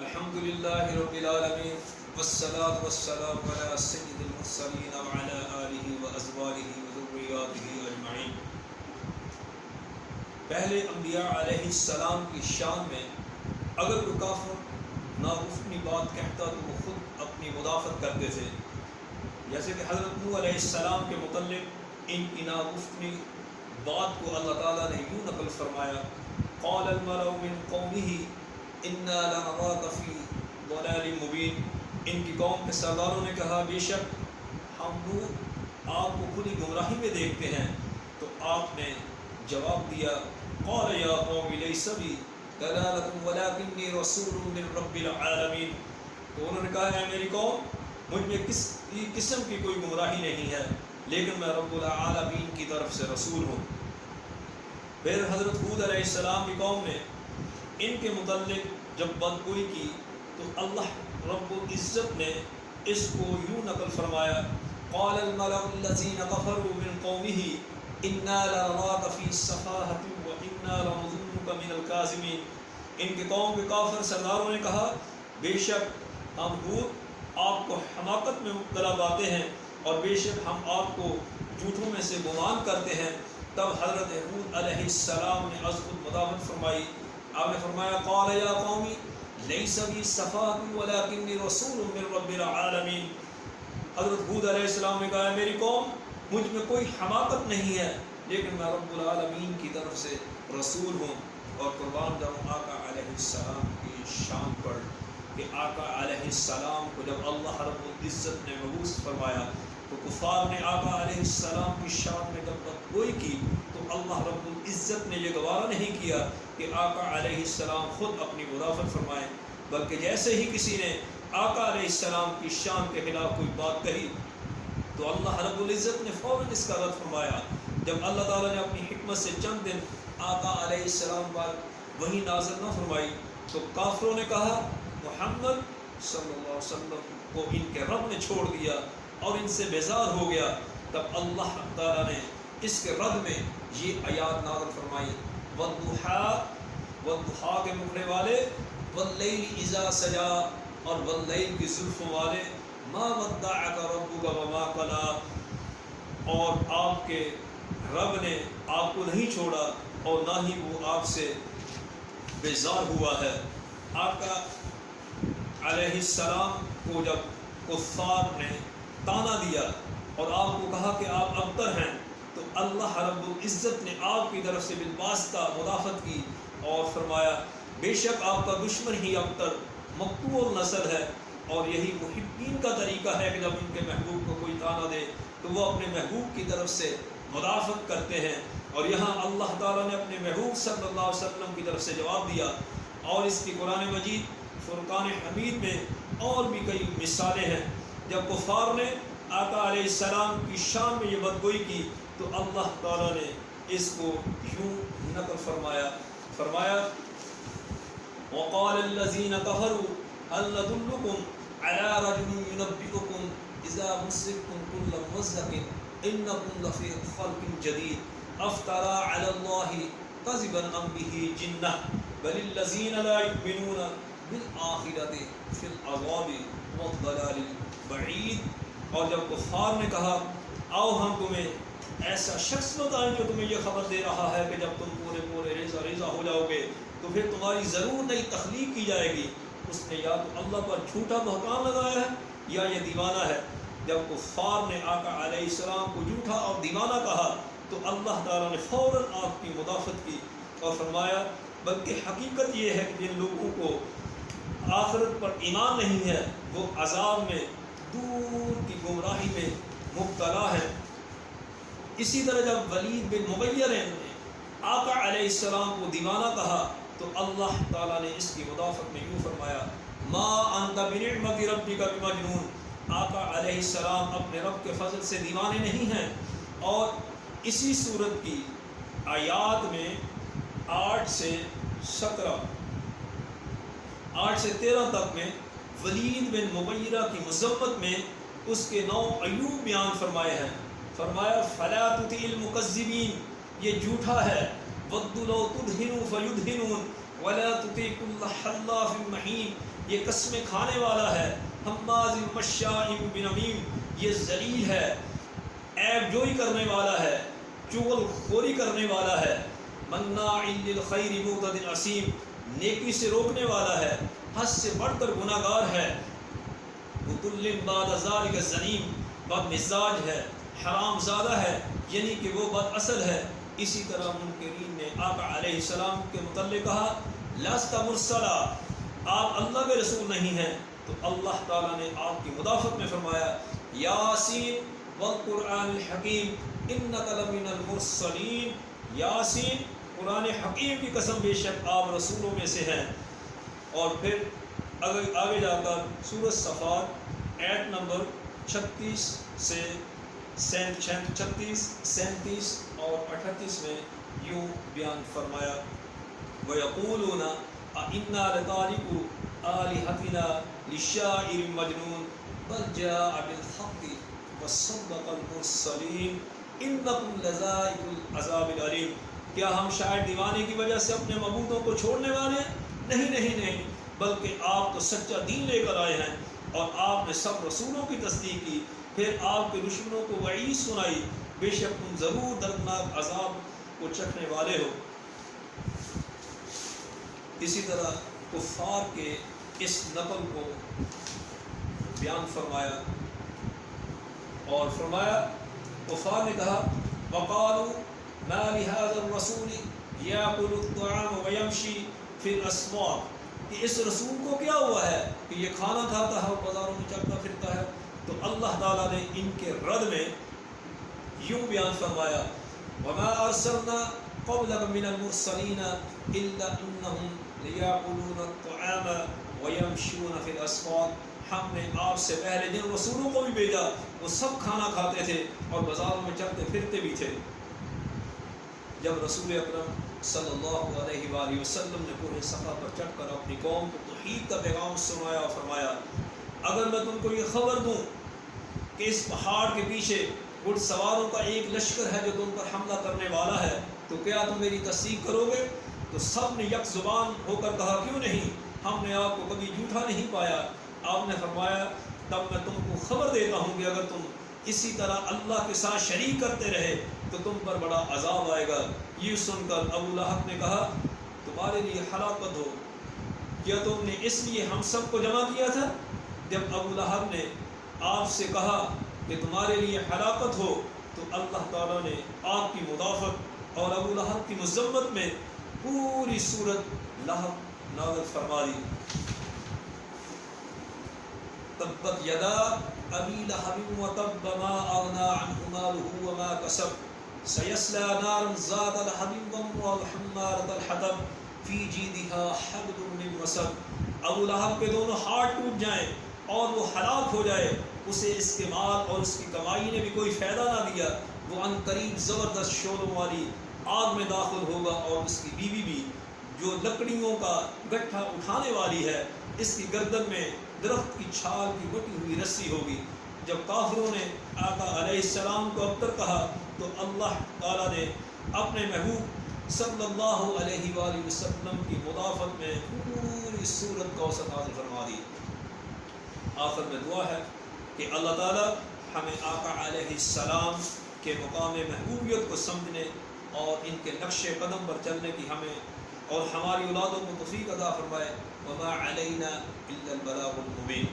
الحمد لله رب العالمين والصلاة والسلام على سيد المرسلين وعلى آله وأزواجه وذرياته أجمعين۔ پہلے انبیاء علیہ السلام کی شان میں اگر کوئی کافر ناگفتنی بات کہتا تو وہ خود اپنی مدافعت کرتے تھے، جیسے کہ حضرت نوح علیہ السلام کے متعلق ان کی ناگفتنی بات کو اللہ تعالیٰ نے یوں نقل فرمایا، قال الملأ من قومه انا لنراک فی ضلال مبین۔ ان کی قوم کے سرداروں نے کہا بے شک ہم لوگ آپ کو کھلی گمراہی میں دیکھتے ہیں، تو آپ نے جواب دیا قال یا قوم لیس بی ضلالۃ ولکنی رسول من رب العالمین۔ تو انہوں نے کہا ہے میری قوم مجھ میں کسی قسم کی کوئی گمراہی نہیں ہے، لیکن میں رب العالمین کی طرف سے رسول ہوں۔ پھر حضرت ہود علیہ السلام کی قوم نے ان کے متعلق جب بدگوئی کی تو اللہ رب العزت نے اس کو یوں نقل فرمایا، قال الملأ الذین کفروا من قومه انا لنراک فی سفاہۃ وانا لنظنک من الکاذبین۔ ان کے قوم کے کافر سرداروں نے کہا بے شک ہم ہود آپ کو حماقت میں مبتلا پاتے ہیں اور بے شک ہم آپ کو جھوٹوں میں سے گمان کرتے ہیں۔ تب حضرت ہود علیہ السلام نے از خود مدافعت فرمائی، آپ نے فرمایا قال یا قومی لیس بی سفاہۃ ولکنی رسول من رب العالمین۔ حضرت ہود علیہ السلام نے کہا میری قوم مجھ میں کوئی حماقت نہیں ہے، لیکن میں رب العالمین کی طرف سے رسول ہوں۔ اور قربان جاؤں آقا علیہ السلام کی شان پر کہ آقا علیہ السلام کو جب اللہ رب العزت نے مبعوث فرمایا تو کفار نے آقا علیہ السلام کی شان میں جب بدگوئی کی تو اللہ رب العزت نے یہ گوارا نہیں کیا کہ آقا علیہ السلام خود اپنی مدافعت فرمائیں، بلکہ جیسے ہی کسی نے آقا علیہ السلام کی شان کے خلاف کوئی بات کہی تو اللہ رب العزت نے فوراً اس کا رد فرمایا۔ جب اللہ تعالیٰ نے اپنی حکمت سے چند دن آقا علیہ السلام پر وحی نازل نہ فرمائی تو کافروں نے کہا محمد صلی اللہ علیہ وسلم کو ان کے رب نے چھوڑ دیا اور ان سے بیزار ہو گیا۔ تب اللہ تعالیٰ نے اس کے رد میں یہ آیات نازل فرمائی، والضحیٰ کے مکھڑے والے، واللیل اذا سجا اور واللیل کی زلفوں والے، ما ودعک ربک وما قلی، اور آپ کے رب نے آپ کو نہیں چھوڑا اور نہ ہی وہ آپ سے بیزار ہوا ہے۔ آقا علیہ السلام کو جب کفار نے تانا دیا اور آپ کو کہا کہ آپ ابتر ہیں تو اللہ رب العزت نے آپ کی طرف سے بالواسطہ مدافعت کی اور فرمایا بے شک آپ کا دشمن ہی ابتر مقطوع النسل ہے۔ اور یہی محبین کا طریقہ ہے کہ جب ان کے محبوب کو کوئی تانا دے تو وہ اپنے محبوب کی طرف سے مدافعت کرتے ہیں، اور یہاں اللہ تعالیٰ نے اپنے محبوب صلی اللہ علیہ وسلم کی طرف سے جواب دیا۔ اور اس کی قرآن مجید فرقان حمید میں اور بھی کئی مثالیں ہیں۔ جب کفار نے آقا علیہ السلام کی شان میں یہ بدگوئی کی تو اللہ تعالیٰ نے اس کو یوں نقل فرمایا وقال الذین کفروا هل ندلکم علی رجل ینبئکم اذا مسکتم کل ممزق انکم لفی خلق جدید افتری علی اللہ کذبا ام بہ جنہ بل الذین لا یؤمنون بالآخرۃ فی العذاب والضلال البعید۔ اور جب کفار نے کہا آؤ ہم تمہیں ایسا شخص بتائیں جو تمہیں یہ خبر دے رہا ہے کہ جب تم پورے ریزہ ہو جاؤ گے تو پھر تمہاری ضرور نئی تخلیق کی جائے گی، اس نے یا تو اللہ پر جھوٹا بہتان لگایا ہے یا یہ دیوانہ ہے۔ جب کفار نے آقا علیہ السلام کو جھوٹا اور دیوانہ کہا تو اللہ تعالیٰ نے فوراً آپ کی مدافعت کی اور فرمایا بلکہ حقیقت یہ ہے کہ جن لوگوں کو آخرت پر ایمان نہیں ہے وہ عذاب میں دور کی گمراہی میں مبتلا ہے۔ اسی طرح جب ولید بن مغیر نے آقا علیہ السلام کو دیوانہ کہا تو اللہ تعالیٰ نے اس کی مدافعت میں یوں فرمایا ما انت بنعمت ربک بمجنون۔ آقا علیہ السلام اپنے رب کے فضل سے دیوانے نہیں ہیں۔ اور اسی صورت کی آیات میں 8 سے 13 تک میں ولید بن مغیرہ کی مذمت میں اس کے 9 عیوب بیان فرمائے ہیں۔ فرمایا فلا تطع المکذبین، یہ جھوٹا ہے، ودوا لو تدہنوا فیدہنون ولا تطع کل حلاف مہین، یہ قسمیں کھانے والا ہے، حماز مشاء بنمیم، یہ ذلیل ہے، عیب جوئی کرنے والا ہے، چغل خوری کرنے والا ہے، مناع للخیر معتد اثیم، نیکی سے روکنے والا ہے، حد سے بڑھ کر گناہ گار ہے، عتل بعد ذلک زنیم، بد مزاج ہے، حرام زادہ ہے، یعنی کہ وہ بد اصل ہے۔ اسی طرح منکرین نے آقا علیہ السلام کے متعلق کہا لست مرسلا، آپ اللہ کے رسول نہیں ہیں، تو اللہ تعالیٰ نے آپ کی مدافعت میں فرمایا یاسین والقرآن الحکیم انک لمن المرسلین، یاسین قرآن حکیم کی قسم بے شک آپ رسولوں میں سے ہیں۔ اور پھر آگے جا کر سورۃ صفات آیت نمبر 36 سے 36 37 اور 38 میں یوں بیان فرمایا وَيَقُولُونَ أَإِنَّا لَتَارِكُو آلِهَتِنَا لِلشَّاعِرٍ مَجْنُونٍ بَلْ جَاءَ بِالْحَقِّ وَصَدَّقَ الْمُرْسَلِينَ إِنَّكُمْ لَذَائِقُو الْعَذَابِ الْأَلِيمِ، کیا ہم شاعر دیوانے کی وجہ سے اپنے معبودوں کو چھوڑنے والے ہیں؟ نہیں نہیں نہیں، بلکہ آپ تو سچا دین لے کر آئے ہیں اور آپ نے سب رسولوں کی تصدیق کی، پھر آپ کے دشمنوں کو وعید سنائی، بے شک تم ضرور دردناک عذاب کو چکھنے والے ہو۔ اسی طرح کفار کے اس نقل کو بیان فرمایا اور فرمایا کفار نے کہا وقالوا ما لهذا الرسول يأكل الطعام ويمشي في الأسواق، کہ اس رسول کو کیا ہوا ہے کہ یہ کھانا کھاتا ہے اور بازاروں میں چلتا پھرتا ہے۔ تو اللہ تعالیٰ نے ان کے رد میں یوں بیان فرمایا وما ارسلنا قبلك من المرسلین الا انهم ليأكلون الطعام ويمشون في الاسواق، ہم نے آپ سے پہلے جن رسولوں کو بھی بھیجا وہ سب کھانا کھاتے تھے اور بازاروں میں چلتے پھرتے بھی تھے۔ جب رسول اکرم صلی اللہ علیہ وآلہ وسلم نے کوہ صفا پر چڑھ کر اپنی قوم کو توحید کا پیغام سنایا اور فرمایا اگر میں تم کو یہ خبر دوں کہ اس پہاڑ کے پیچھے گھڑ سواروں کا ایک لشکر ہے جو تم پر حملہ کرنے والا ہے تو کیا تم میری تصدیق کرو گے؟ تو سب نے یک زبان ہو کر کہا کیوں نہیں، ہم نے آپ کو کبھی جھوٹا نہیں پایا۔ آپ نے فرمایا تب میں تم کو خبر دیتا ہوں کہ اگر تم اسی طرح اللہ کے ساتھ شریک کرتے رہے تو تم پر بڑا عذاب آئے گا۔ یہ سن کر ابو لہب نے کہا تمہارے لیے ہلاکت ہو، کیا تم نے اس لیے ہم سب کو جمع کیا تھا؟ جب ابو لہب نے آپ سے کہا کہ تمہارے لیے ہلاکت ہو تو اللہ تعالیٰ نے آپ کی مدافعت اور ابو لہب کی مذمت میں پوری سورت لہب نازل فرما دی۔ تبت یدا ابی لہب وتب ما اغنی عنہ مالہ وما کسب سیصلی نارا ذات لہب حمالۃ الحطب فی جیدہا حبل من مسد، ابو لہب کے دونوں ہاتھ ٹوٹ جائیں اور وہ ہلاک ہو جائے، اسے اس کے مال اور اس کی کمائی نے بھی کوئی فائدہ نہ دیا، وہ عن قریب زبردست شعلوں والی آگ میں داخل ہوگا اور اس کی بیوی بھی جو لکڑیوں کا گٹھا اٹھانے والی ہے، اس کی گردن میں درخت کی چھال کی بٹی ہوئی رسی ہوگی۔ جب کافروں نے آقا علیہ السلام کو ابتر کہا تو اللہ تعالیٰ نے اپنے محبوب صلی اللہ علیہ وآلہ وسلم کی مدافعت میں پوری سورت کوثر نازل فرما دی۔ آخر میں دعا ہے کہ اللہ تعالیٰ ہمیں آقا علیہ السلام کے مقام محبوبیت کو سمجھنے اور ان کے نقش قدم پر چلنے کی ہمیں اور ہماری اولادوں کو توفیق عطا فرمائے۔ وما علینا الا البلاغ المبین۔